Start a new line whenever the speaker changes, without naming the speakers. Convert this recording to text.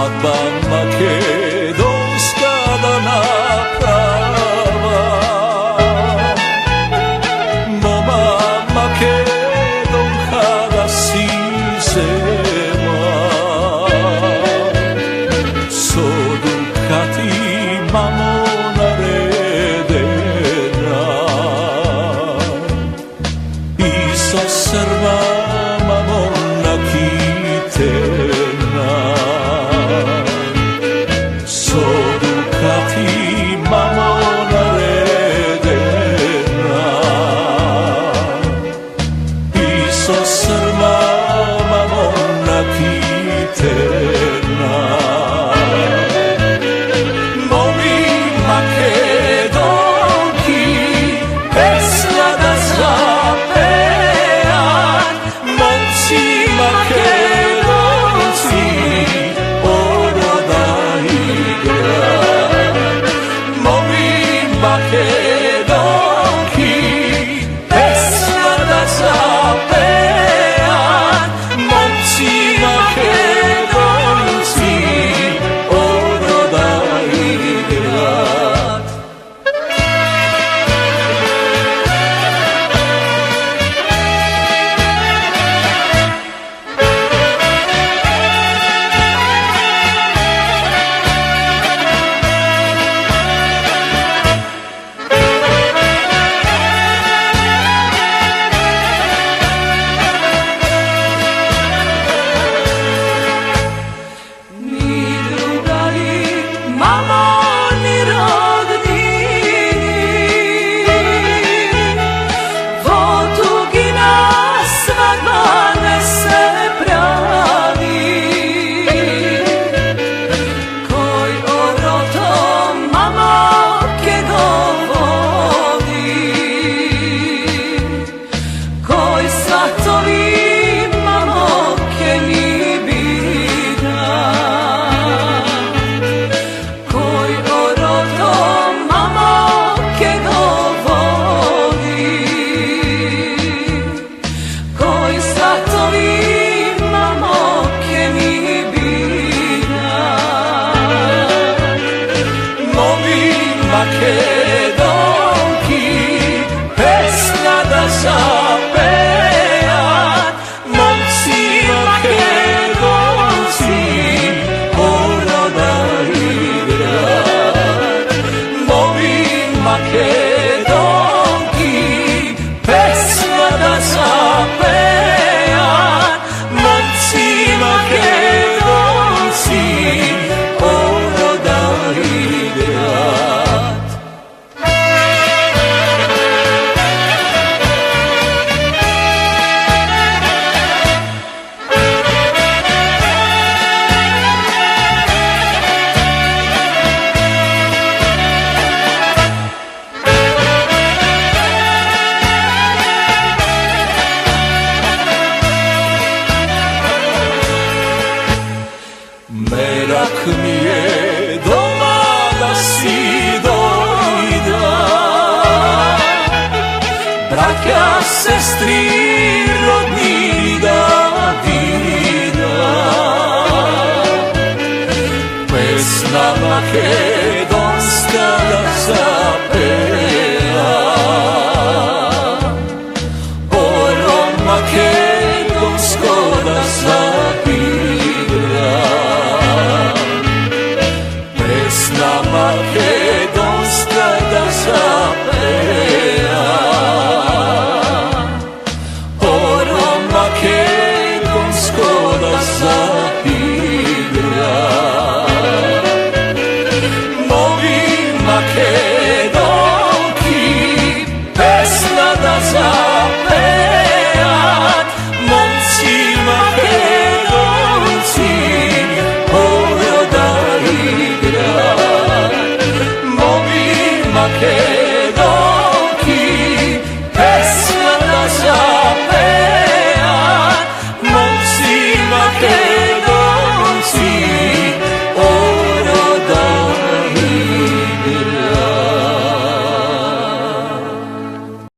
Svadba makedonska da naprava, moma Makedonka da si zema, sodu kad imamo naredena, i sa Srba mamo nakitena, sodu kad imamo naredena, i sa Srba mamo nakitena. Momi Makedonki pesma da zapejan, momci Makedonci ono da igra. Momi Makedonki pesma da zapejan, momci Makedonci ono da igra. Makedonki pesma da zapejan, momci Makedonci ono da igra. Momi Makedonki pesma da zapejan, momci Makedonci ono da igra. Merak mi je doma da si dojda, braća, sestri, rodni da vida. Pesma makedonska da zapeja, ono makedonsko da zapigra. Pesma makedonska da zapeja, ono makedonsko da zapigra. Momi Makedonki pesma da zapejan, momci Makedonci ono da igra. Momi Makedonki pesma da zapejan, momci Makedonci